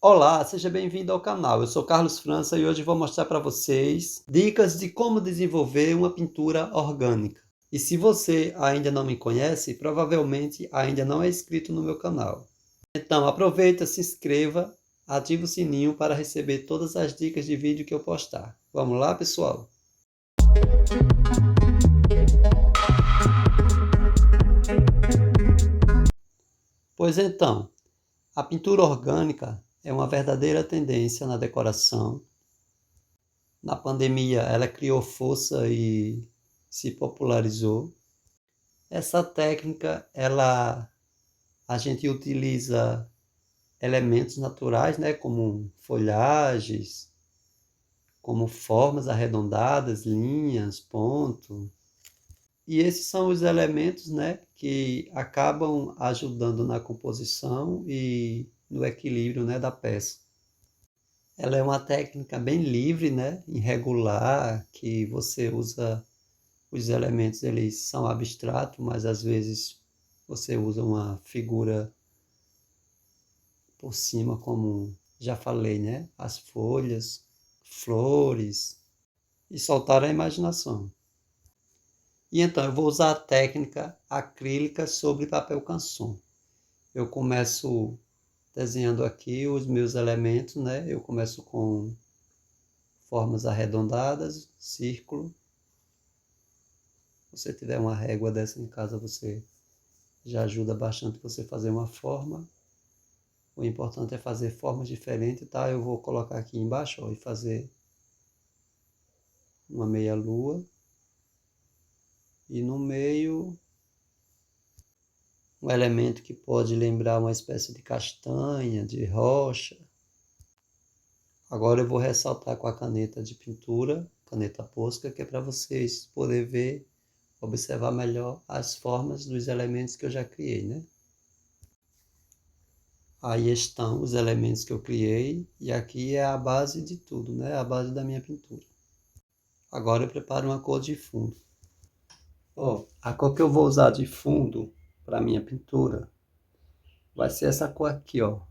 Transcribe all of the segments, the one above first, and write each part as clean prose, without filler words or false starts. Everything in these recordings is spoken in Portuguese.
Olá, seja bem-vindo ao canal. Eu sou Carlos França e hoje vou mostrar para vocês dicas de como desenvolver uma pintura orgânica. E se você ainda não me conhece, provavelmente ainda não é inscrito no meu canal. Então aproveita, se inscreva, ative o sininho para receber todas as dicas de vídeo que eu postar. Vamos lá, pessoal? Pois então, a pintura orgânica é uma verdadeira tendência na decoração. Na pandemia, ela criou força e se popularizou. Essa técnica, a gente utiliza elementos naturais, né, como folhagens, como formas arredondadas, linhas, ponto. E esses são os elementos, né, que acabam ajudando na composição e no equilíbrio, né, da peça. Ela é uma técnica bem livre, né, irregular, que você usa os elementos, eles são abstratos, mas às vezes você usa uma figura por cima, como já falei, né? As folhas, flores, e soltar a imaginação. E então eu vou usar a técnica acrílica sobre papel canson. Eu começo desenhando aqui os meus elementos, né? Eu começo com formas arredondadas, círculo. Se você tiver uma régua dessa em casa, você já ajuda bastante você fazer uma forma. O importante é fazer formas diferentes, tá? Eu vou colocar aqui embaixo, ó, e fazer uma meia lua. E no meio, um elemento que pode lembrar uma espécie de castanha, de rocha. Agora eu vou ressaltar com a caneta de pintura, caneta Posca, que é para vocês poderem ver, observar melhor as formas dos elementos que eu já criei, né? Aí estão os elementos que eu criei, e aqui é a base de tudo, né? A base da minha pintura. Agora eu preparo uma cor de fundo. Ó, a cor que eu vou usar de fundo para minha pintura vai ser essa cor aqui, ó.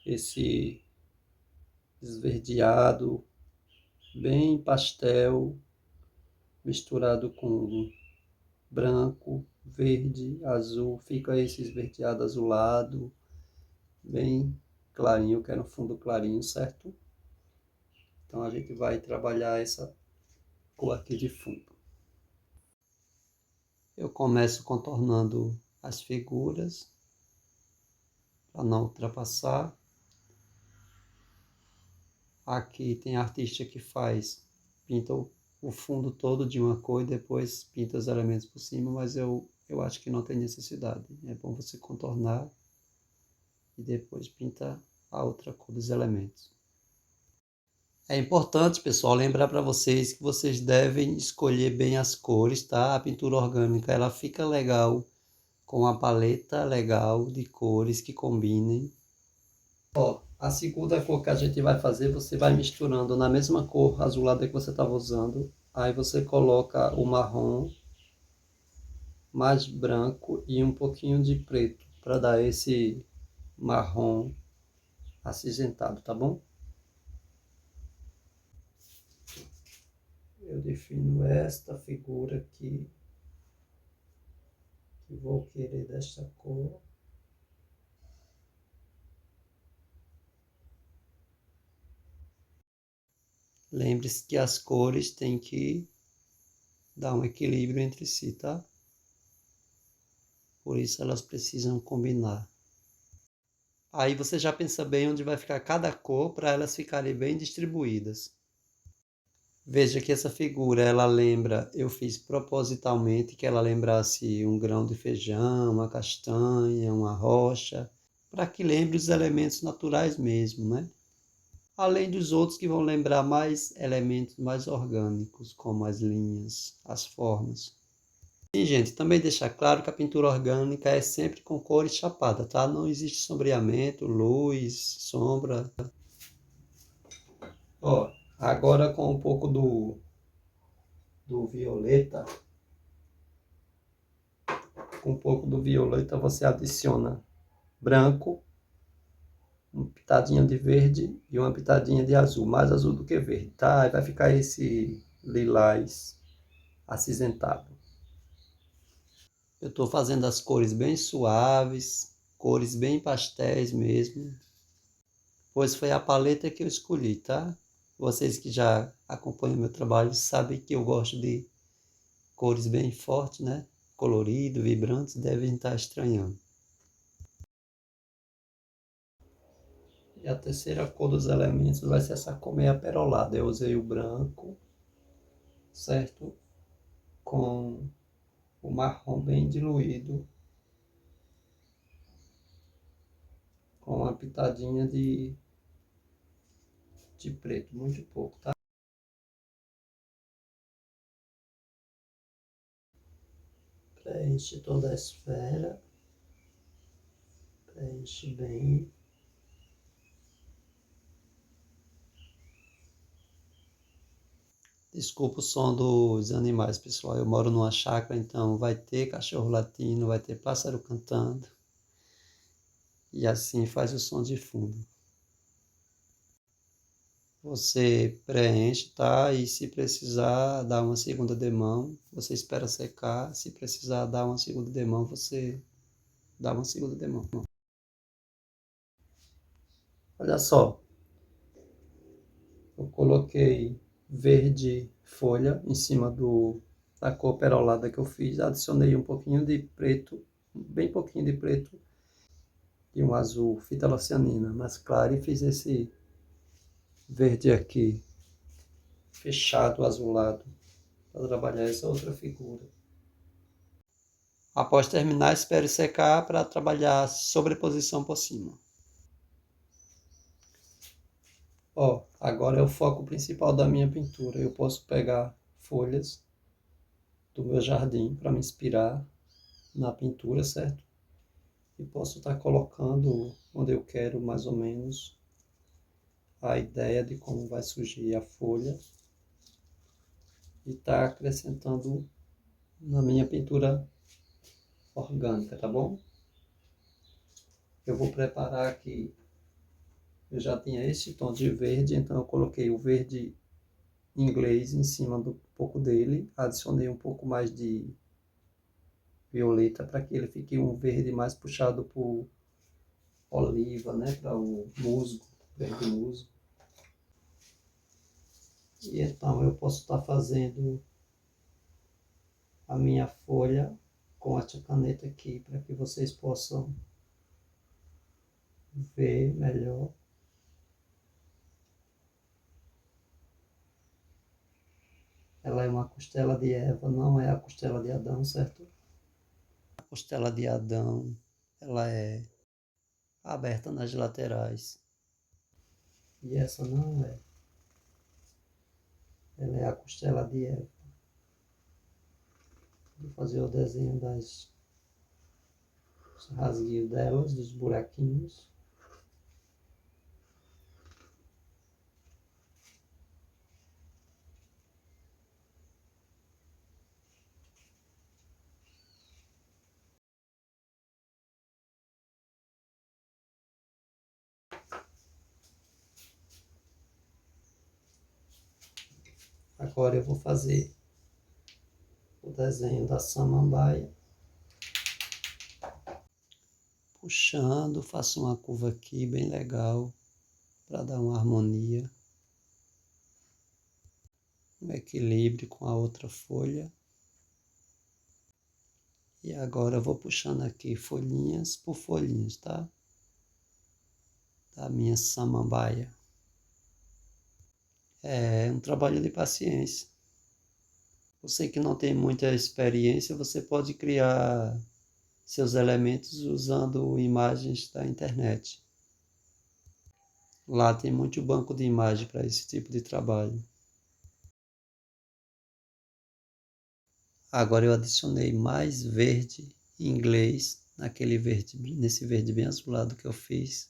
Esse esverdeado, bem pastel, misturado com branco, verde, azul. Fica esse esverdeado azulado, bem clarinho. Eu quero um fundo clarinho, certo? Então a gente vai trabalhar essa cor aqui de fundo. Eu começo contornando as figuras para não ultrapassar. Aqui tem artista que pinta o fundo todo de uma cor e depois pinta os elementos por cima, mas eu acho que não tem necessidade. É bom você contornar e depois pinta a outra cor dos elementos. É importante, pessoal, lembrar para vocês que vocês devem escolher bem as cores, tá? A pintura orgânica, ela fica legal com a paleta legal de cores que combinem. Ó, a segunda cor que a gente vai fazer, você vai misturando na mesma cor azulada que você estava usando. Aí você coloca o marrom, mais branco e um pouquinho de preto, para dar esse marrom acinzentado, tá bom? Eu defino esta figura aqui, que vou querer desta cor. Lembre-se que as cores têm que dar um equilíbrio entre si, tá? Por isso elas precisam combinar. Aí você já pensa bem onde vai ficar cada cor para elas ficarem bem distribuídas. Veja que essa figura, eu fiz propositalmente que ela lembrasse um grão de feijão, uma castanha, uma rocha, para que lembre os elementos naturais mesmo, né? Além dos outros que vão lembrar mais elementos mais orgânicos, como as linhas, as formas. E, gente, também deixar claro que a pintura orgânica é sempre com cores chapadas, tá? Não existe sombreamento, luz, sombra. Ó, agora com um pouco do violeta, com um pouco do violeta você adiciona branco, uma pitadinha de verde e uma pitadinha de azul, mais azul do que verde, tá? Aí vai ficar esse lilás acinzentado. Eu estou fazendo as cores bem suaves, cores bem pastéis mesmo, pois foi a paleta que eu escolhi, tá? Vocês que já acompanham meu trabalho sabem que eu gosto de cores bem fortes, né? Colorido, vibrantes, devem estar estranhando. E a terceira cor dos elementos vai ser essa cor meio aperolada. Eu usei o branco, certo? Com o marrom bem diluído, com uma pitadinha de preto, muito pouco, tá? Preenche toda a esfera, preenche bem. Desculpa o som dos animais, pessoal. Eu moro numa chácara, então vai ter cachorro latindo, vai ter pássaro cantando. E assim faz o som de fundo. Você preenche, tá? E se precisar dar uma segunda demão, você espera secar. Se precisar dar uma segunda demão, você dá uma segunda demão. Olha só, eu coloquei verde folha em cima da cor perolada que eu fiz. Adicionei um pouquinho de preto, bem pouquinho de preto e um azul fita-lançanina mais claro e fiz esse verde aqui fechado, azulado, para trabalhar essa outra figura. Após terminar, espere secar para trabalhar sobreposição por cima. Ó, agora é o foco principal da minha pintura. Eu posso pegar folhas do meu jardim para me inspirar na pintura, certo? E posso estar colocando onde eu quero mais ou menos a ideia de como vai surgir a folha e estar acrescentando na minha pintura orgânica, tá bom? Eu vou preparar aqui. Eu já tinha esse tom de verde, então eu coloquei o verde inglês em cima do pouco dele, adicionei um pouco mais de violeta para que ele fique um verde mais puxado por oliva, né, para o musgo, verde musgo. E então eu posso estar fazendo a minha folha com essa caneta aqui para que vocês possam ver melhor. Ela é uma costela de Eva, não é a costela de Adão, certo? A costela de Adão, ela é aberta nas laterais. E essa não é. Ela é a costela de Eva. Vou fazer o desenho dos rasguinhos delas, dos buraquinhos. Agora eu vou fazer o desenho da samambaia. Puxando, faço uma curva aqui bem legal para dar uma harmonia, um equilíbrio com a outra folha. E agora eu vou puxando aqui folhinhas por folhinhas, tá? Da minha samambaia. É um trabalho de paciência. Você que não tem muita experiência, você pode criar seus elementos usando imagens da internet. Lá tem muito banco de imagem para esse tipo de trabalho. Agora eu adicionei mais verde inglês nesse verde bem azulado que eu fiz,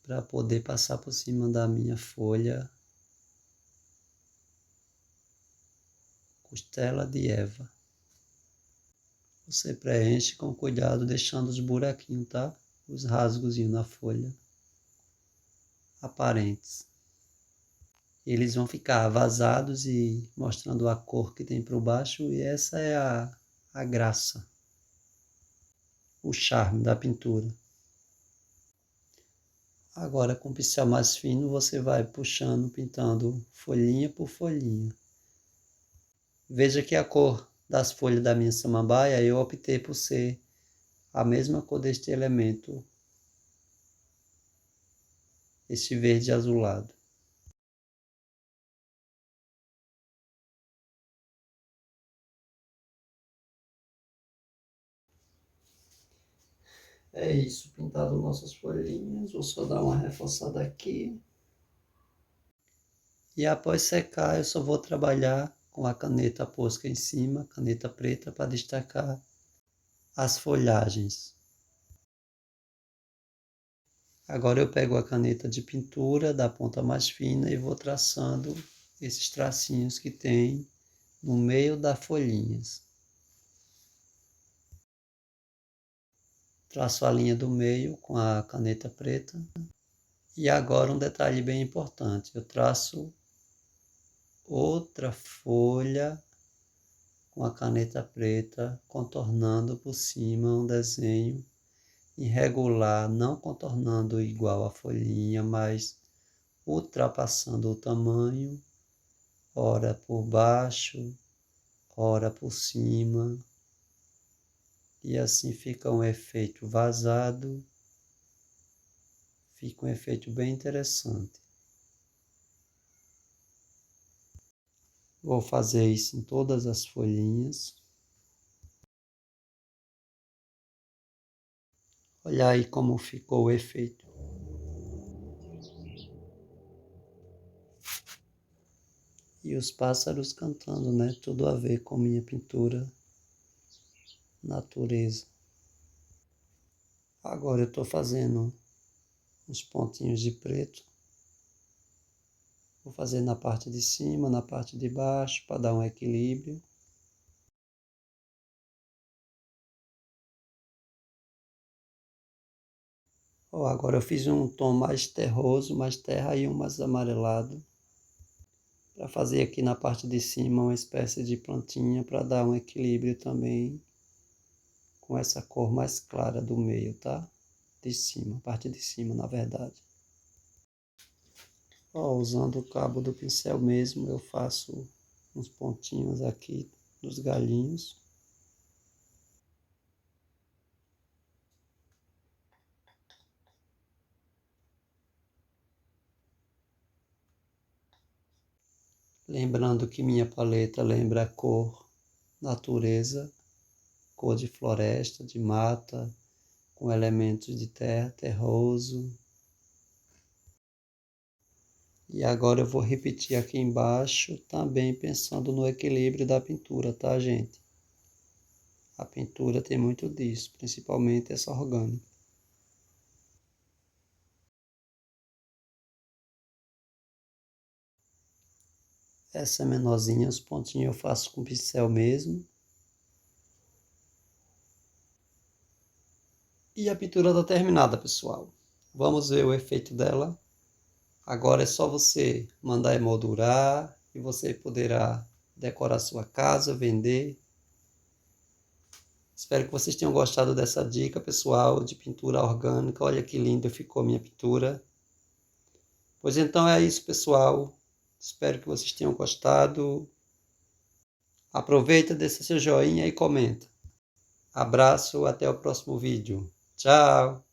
para poder passar por cima da minha folha costela de Eva. Você preenche com cuidado, deixando os buraquinhos, tá? Os rasgozinhos na folha. aparentes. Eles vão ficar vazados e mostrando a cor que tem por baixo, e essa é a graça, o charme da pintura. Agora, com o pincel mais fino, você vai puxando, pintando folhinha por folhinha. Veja que a cor das folhas da minha samambaia, eu optei por ser a mesma cor deste elemento, este verde azulado. É isso, pintado nossas folhinhas. Vou só dar uma reforçada aqui. E após secar, eu só vou trabalhar com a caneta posca em cima, caneta preta, para destacar as folhagens. Agora eu pego a caneta de pintura da ponta mais fina e vou traçando esses tracinhos que tem no meio das folhinhas. Traço a linha do meio com a caneta preta. E agora um detalhe bem importante, eu traço outra folha com a caneta preta, contornando por cima um desenho irregular, não contornando igual a folhinha, mas ultrapassando o tamanho, ora por baixo, ora por cima, e assim fica um efeito vazado, fica um efeito bem interessante. Vou fazer isso em todas as folhinhas. Olha aí como ficou o efeito. E os pássaros cantando, né? Tudo a ver com minha pintura, natureza. Agora eu estou fazendo uns pontinhos de preto. Vou fazer na parte de cima, na parte de baixo, para dar um equilíbrio. Ó, agora eu fiz um tom mais terroso, mais terra e um mais amarelado. Para fazer aqui na parte de cima uma espécie de plantinha para dar um equilíbrio também com essa cor mais clara do meio, tá? De cima, parte de cima, na verdade. Ó, usando o cabo do pincel mesmo, eu faço uns pontinhos aqui dos galinhos. Lembrando que minha paleta lembra a cor natureza, cor de floresta, de mata, com elementos de terra, terroso. E agora eu vou repetir aqui embaixo, também pensando no equilíbrio da pintura, tá, gente? A pintura tem muito disso, principalmente essa orgânica. Essa é menorzinha, os pontinhos eu faço com pincel mesmo. E a pintura está terminada, pessoal. Vamos ver o efeito dela. Agora é só você mandar emoldurar e você poderá decorar sua casa, vender. Espero que vocês tenham gostado dessa dica, pessoal, de pintura orgânica. Olha que linda ficou minha pintura. Pois então é isso, pessoal. Espero que vocês tenham gostado. Aproveita, deixa seu joinha e comenta. Abraço, até o próximo vídeo. Tchau!